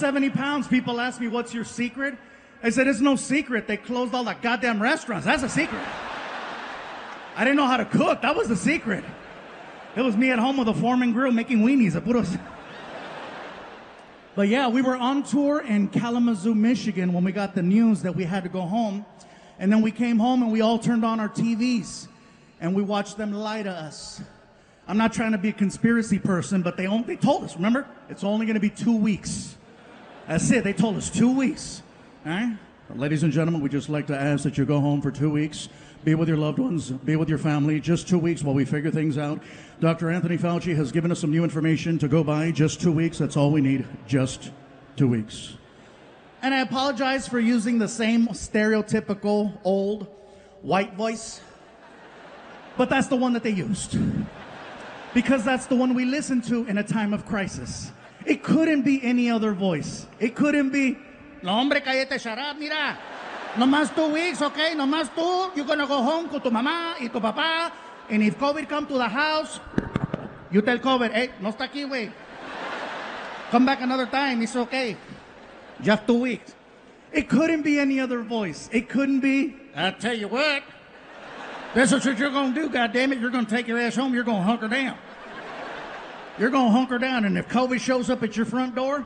70 pounds. People ask me, what's your secret? I said, it's no secret. They closed all the goddamn restaurants. That's a secret. I didn't know how to cook. That was the secret. It was me at home with a Foreman grill making weenies. But yeah, we were on tour in Kalamazoo, Michigan when we got the news that we had to go home. And then we came home and we all turned on our TVs and we watched them lie to us. I'm not trying to be a conspiracy person, but they told us, remember? It's only going to be 2 weeks. That's it. They told us 2 weeks. All right? Ladies and gentlemen, we'd just like to ask that you go home for 2 weeks. Be with your loved ones. Be with your family. Just 2 weeks while we figure things out. Dr. Anthony Fauci has given us some new information to go by. Just 2 weeks. That's all we need. Just 2 weeks. And I apologize for using the same stereotypical old white voice. But that's the one that they used. Because that's the one we listen to in a time of crisis. It couldn't be any other voice. It couldn't be, no hombre, cállate, shut up, mira. No más 2 weeks, okay? No más tú. You're gonna go home con tu mamá y tu papá. And if COVID come to the house, you tell COVID, hey, no está aquí, güey. Come back another time, it's okay. Just 2 weeks. It couldn't be any other voice. It couldn't be, I tell you what, that's what you're gonna do, goddammit. You're gonna take your ass home, you're gonna hunker down. You're gonna hunker down, and if COVID shows up at your front door,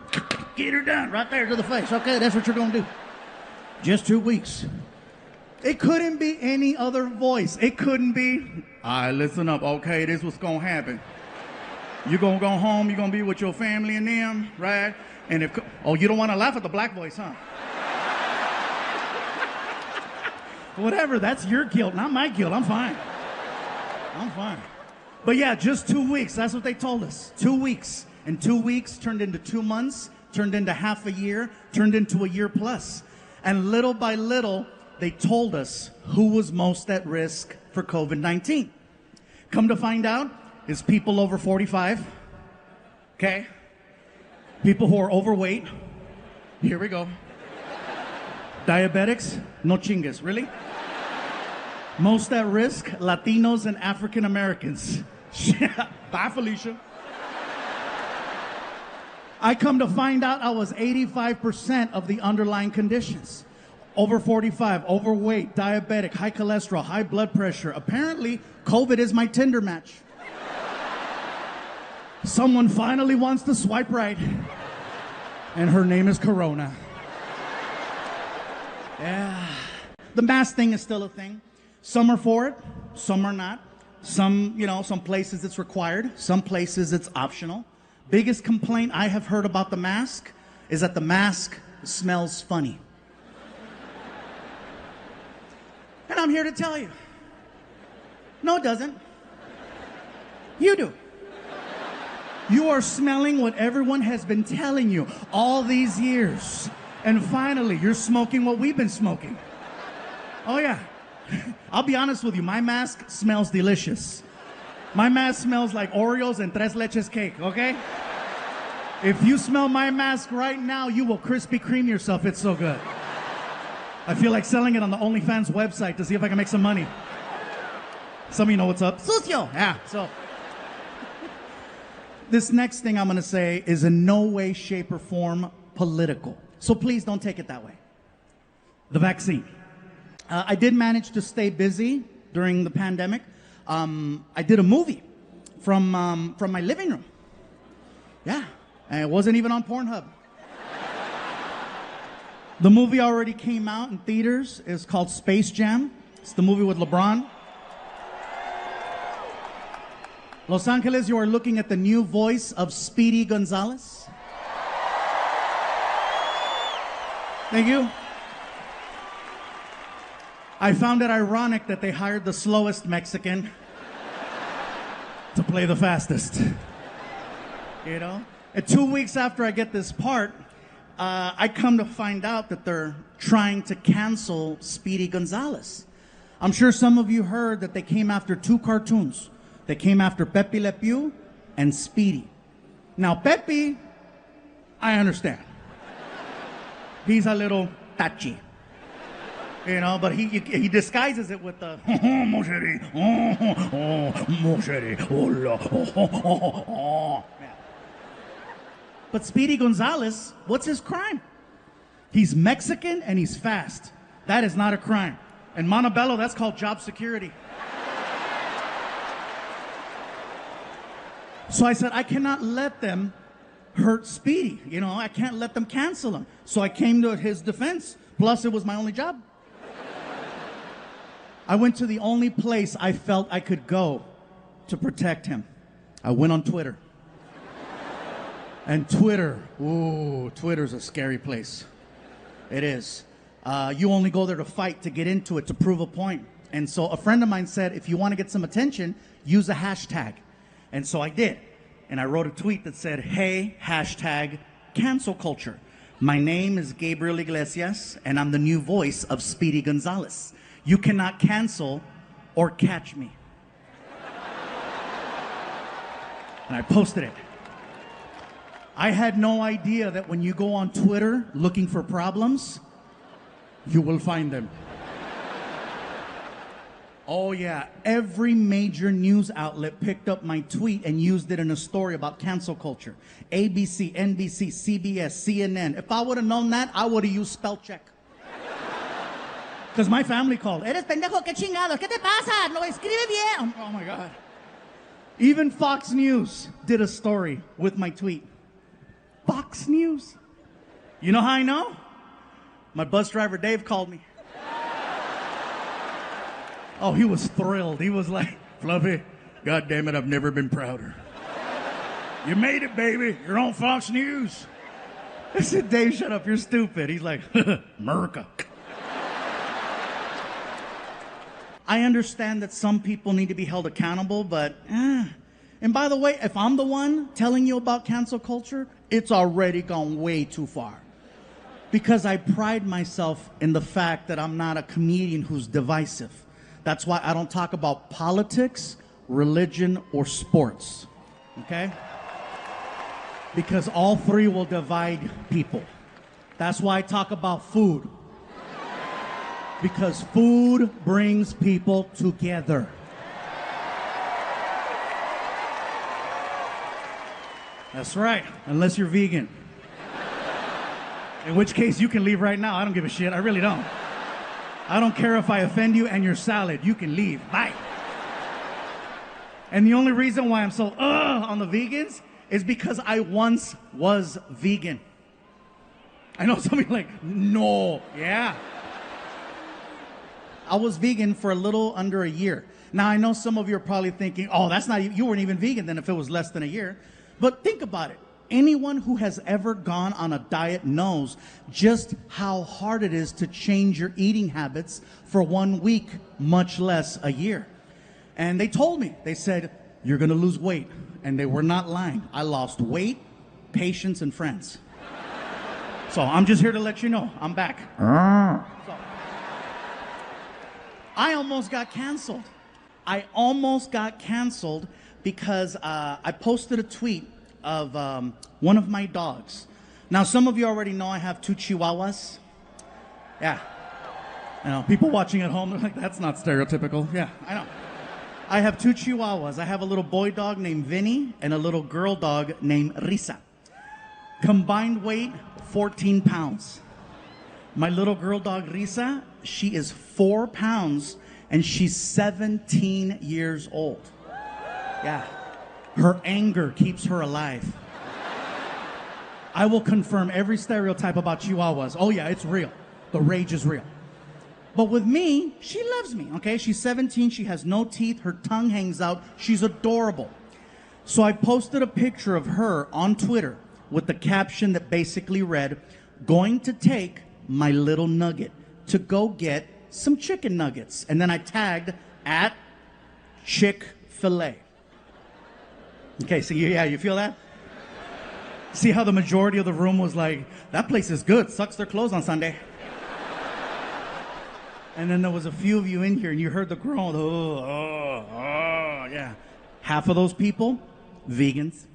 get her done right there to the face. Okay, that's what you're gonna do. Just 2 weeks. It couldn't be any other voice. It couldn't be, all right, listen up, okay, this is what's gonna happen. You're gonna go home, you're gonna be with your family and them, right? And if, oh, you don't wanna laugh at the black voice, huh? Whatever, that's your guilt, not my guilt. I'm fine. I'm fine. But yeah, just 2 weeks. That's what they told us. 2 weeks. And 2 weeks turned into 2 months, turned into half a year, turned into a year plus. And little by little, they told us who was most at risk for COVID-19. Come to find out, it's people over 45. Okay? People who are overweight. Here we go. Diabetics, no chingas, really? Most at risk, Latinos and African Americans. Bye, Felicia. I come to find out I was 85% of the underlying conditions. Over 45, overweight, diabetic, high cholesterol, high blood pressure. Apparently, COVID is my Tinder match. Someone finally wants to swipe right. And her name is Corona. Yeah. The mask thing is still a thing. Some are for it, some are not. Some, some places it's required, some places it's optional. Biggest complaint I have heard about the mask is that the mask smells funny. And I'm here to tell you, no, it doesn't. You do. You are smelling what everyone has been telling you all these years. And finally, you're smoking what we've been smoking. Oh, yeah. I'll be honest with you, my mask smells delicious. My mask smells like Oreos and Tres Leches cake, okay? If you smell my mask right now, you will Krispy Kreme yourself. It's so good. I feel like selling it on the OnlyFans website to see if I can make some money. Some of you know what's up. Sucio! Yeah, so. This next thing I'm going to say is in no way, shape, or form political. So please don't take it that way. The vaccine. I did manage to stay busy during the pandemic. I did a movie from my living room. Yeah, and it wasn't even on Pornhub. The movie already came out in theaters. It's called Space Jam. It's the movie with LeBron. Los Angeles, you are looking at the new voice of Speedy Gonzalez. Thank you. I found it ironic that they hired the slowest Mexican to play the fastest. And 2 weeks after I get this part, I come to find out that they're trying to cancel Speedy Gonzalez. I'm sure some of you heard that they came after 2 cartoons. They came after Pepe Le Pew and Speedy. Now, Pepe, I understand. He's a little touchy. But he disguises it with the Mosheri, Mosheri, hola, But Speedy Gonzalez, what's his crime? He's Mexican and he's fast. That is not a crime. In Montebello, that's called job security. So I said, I cannot let them hurt Speedy. You know, I can't let them cancel him. So I came to his defense. Plus, it was my only job. I went to the only place I felt I could go to protect him. I went on Twitter. And Twitter, ooh, Twitter's a scary place. It is. You only go there to fight, to get into it, to prove a point. And so a friend of mine said, if you want to get some attention, use a hashtag. And so I did. And I wrote a tweet that said, hey, hashtag cancel culture. My name is Gabriel Iglesias, and I'm the new voice of Speedy Gonzalez. You cannot cancel or catch me. And I posted it. I had no idea that when you go on Twitter looking for problems, you will find them. Oh yeah, every major news outlet picked up my tweet and used it in a story about cancel culture. ABC, NBC, CBS, CNN. If I would have known that, I would have used spell check. Because my family called. Eres pendejo, qué chingados, ¿qué te pasa? No escribe bien. Oh my God. Even Fox News did a story with my tweet. Fox News. You know how I know? My bus driver Dave called me. Oh, he was thrilled. He was like, Fluffy, God damn it, I've never been prouder. You made it, baby. You're on Fox News. I said, Dave, shut up. You're stupid. He's like, America. I understand that some people need to be held accountable, but and by the way, if I'm the one telling you about cancel culture, it's already gone way too far. Because I pride myself in the fact that I'm not a comedian who's divisive. That's why I don't talk about politics, religion, or sports. Okay? Because all three will divide people. That's why I talk about food. Because food brings people together. That's right, unless you're vegan. In which case, you can leave right now. I don't give a shit. I really don't. I don't care if I offend you and your salad. You can leave. Bye. And the only reason why I'm so on the vegans is because I once was vegan. I know some of you are like, no. Yeah. I was vegan for a little under a year. Now, I know some of you are probably thinking, oh, that's not, you weren't even vegan then if it was less than a year. But think about it. Anyone who has ever gone on a diet knows just how hard it is to change your eating habits for 1 week, much less a year. And they told me, they said, you're going to lose weight. And they were not lying. I lost weight, patience, and friends. So I'm just here to let you know, I'm back. So, I almost got canceled. I almost got canceled because I posted a tweet of one of my dogs. Now, some of you already know I have 2 Chihuahuas. Yeah. You know, people watching at home, they're like, that's not stereotypical. Yeah, I know. I have 2 Chihuahuas. I have a little boy dog named Vinny and a little girl dog named Risa. Combined weight, 14 pounds. My little girl dog, Risa, she is 4 pounds and she's 17 years old. Yeah. Her anger keeps her alive. I will confirm every stereotype about Chihuahuas. Oh yeah, it's real. The rage is real. But with me, she loves me, okay? She's 17, she has no teeth, her tongue hangs out, she's adorable. So I posted a picture of her on Twitter with the caption that basically read, going to take my little nugget to go get some chicken nuggets. And then I tagged at Chick-fil-A. Okay, so yeah, you feel that? See how the majority of the room was like, that place is good, sucks their clothes on Sunday. And then there was a few of you in here and you heard the groan, yeah. Half of those people, vegans.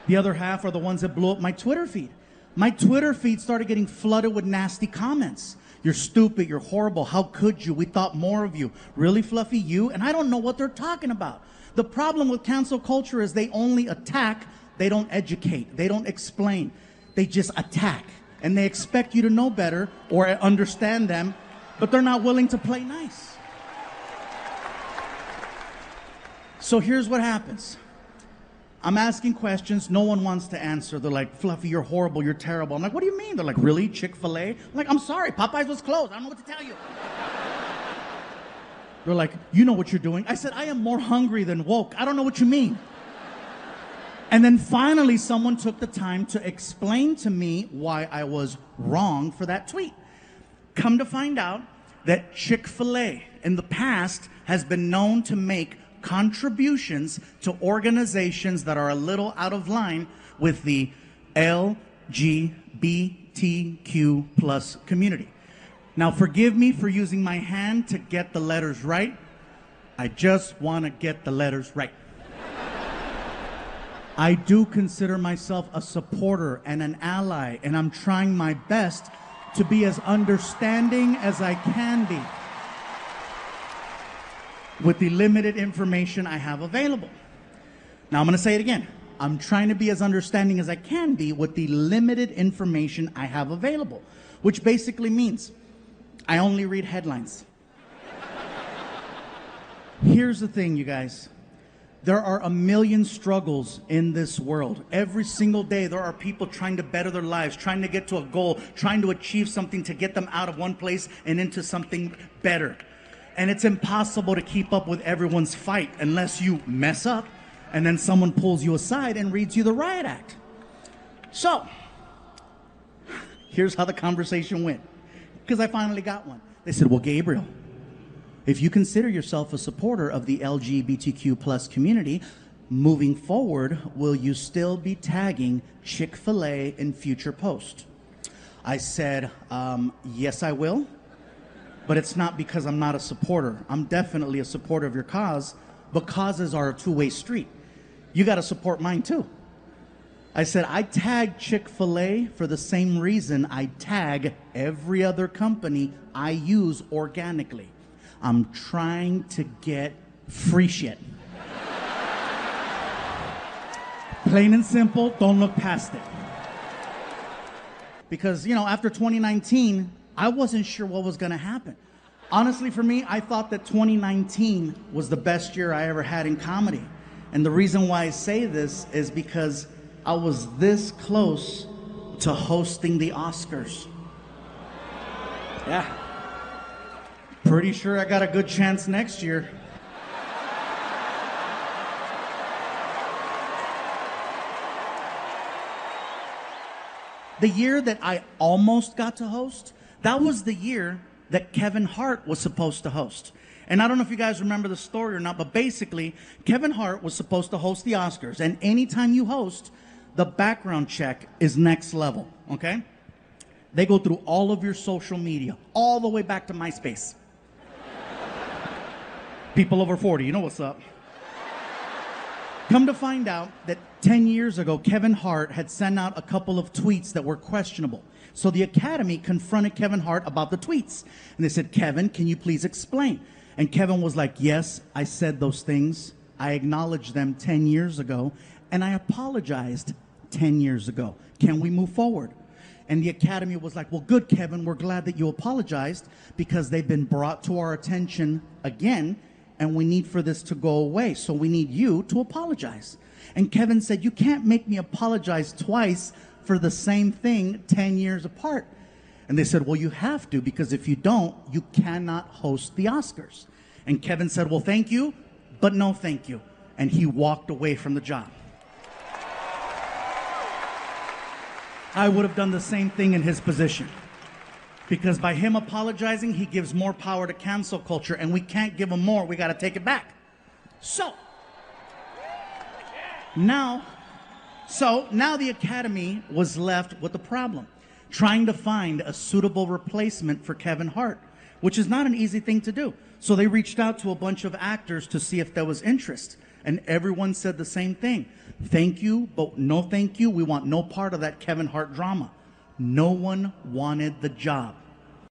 The other half are the ones that blew up my Twitter feed. My Twitter feed started getting flooded with nasty comments. You're stupid, you're horrible, how could you? We thought more of you. Really, Fluffy, you? And I don't know what they're talking about. The problem with cancel culture is they only attack They don't educate. They don't explain. They just attack. And they expect you to know better or understand them, but they're not willing to play nice. So here's what happens. I'm asking questions. No one wants to answer. They're like, Fluffy, you're horrible. You're terrible. I'm like, what do you mean? They're like, really? Chick-fil-A? I'm like, I'm sorry. Popeyes was closed. I don't know what to tell you. They're like, you know what you're doing. I said, I am more hungry than woke. I don't know what you mean. And then finally, someone took the time to explain to me why I was wrong for that tweet. Come to find out that Chick-fil-A in the past has been known to make contributions to organizations that are a little out of line with the LGBTQ plus community. Now, forgive me for using my hand to get the letters right. I just want to get the letters right. I do consider myself a supporter and an ally, and I'm trying my best to be as understanding as I can be with the limited information I have available. Now I'm going to say it again. I'm trying to be as understanding as I can be with the limited information I have available, which basically means I only read headlines. Here's the thing, you guys. There are a million struggles in this world. Every single day, there are people trying to better their lives, trying to get to a goal, trying to achieve something to get them out of one place and into something better. And it's impossible to keep up with everyone's fight unless you mess up and then someone pulls you aside and reads you the riot act. So, here's how the conversation went. Because I finally got one. They said, well, Gabriel, if you consider yourself a supporter of the LGBTQ plus community, moving forward, will you still be tagging Chick-fil-A in future posts? I said, yes, I will. But it's not because I'm not a supporter. I'm definitely a supporter of your cause, but causes are a two-way street. You got to support mine too. I said, I tag Chick-fil-A for the same reason I tag every other company I use organically. I'm trying to get free shit. Plain and simple, don't look past it. Because, you know, after 2019, I wasn't sure what was going to happen. Honestly, for me, I thought that 2019 was the best year I ever had in comedy. And the reason why I say this is because I was this close to hosting the Oscars. Yeah. Pretty sure I got a good chance next year. The year that I almost got to host, that was the year that Kevin Hart was supposed to host. And I don't know if you guys remember the story or not, but basically, Kevin Hart was supposed to host the Oscars. And anytime you host, the background check is next level, okay? They go through all of your social media, all the way back to MySpace. People over 40, you know what's up. Come to find out that 10 years ago, Kevin Hart had sent out a couple of tweets that were questionable. So the Academy confronted Kevin Hart about the tweets. And they said, Kevin, can you please explain? And Kevin was like, yes, I said those things. I acknowledged them 10 years ago. And I apologized 10 years ago. Can we move forward? And the Academy was like, well, good, Kevin. We're glad that you apologized because they've been brought to our attention again. And we need for this to go away. So we need you to apologize. And Kevin said, you can't make me apologize twice for the same thing 10 years apart. And they said, well, you have to, because if you don't, you cannot host the Oscars. And Kevin said, well, thank you, but no thank you. And he walked away from the job. I would have done the same thing in his position. Because by him apologizing, he gives more power to cancel culture, and we can't give him more. We got to take it back. So now the Academy was left with a problem, trying to find a suitable replacement for Kevin Hart, which is not an easy thing to do. So they reached out to a bunch of actors to see if there was interest, and everyone said the same thing. Thank you, but no thank you. We want no part of that Kevin Hart drama. No one wanted the job.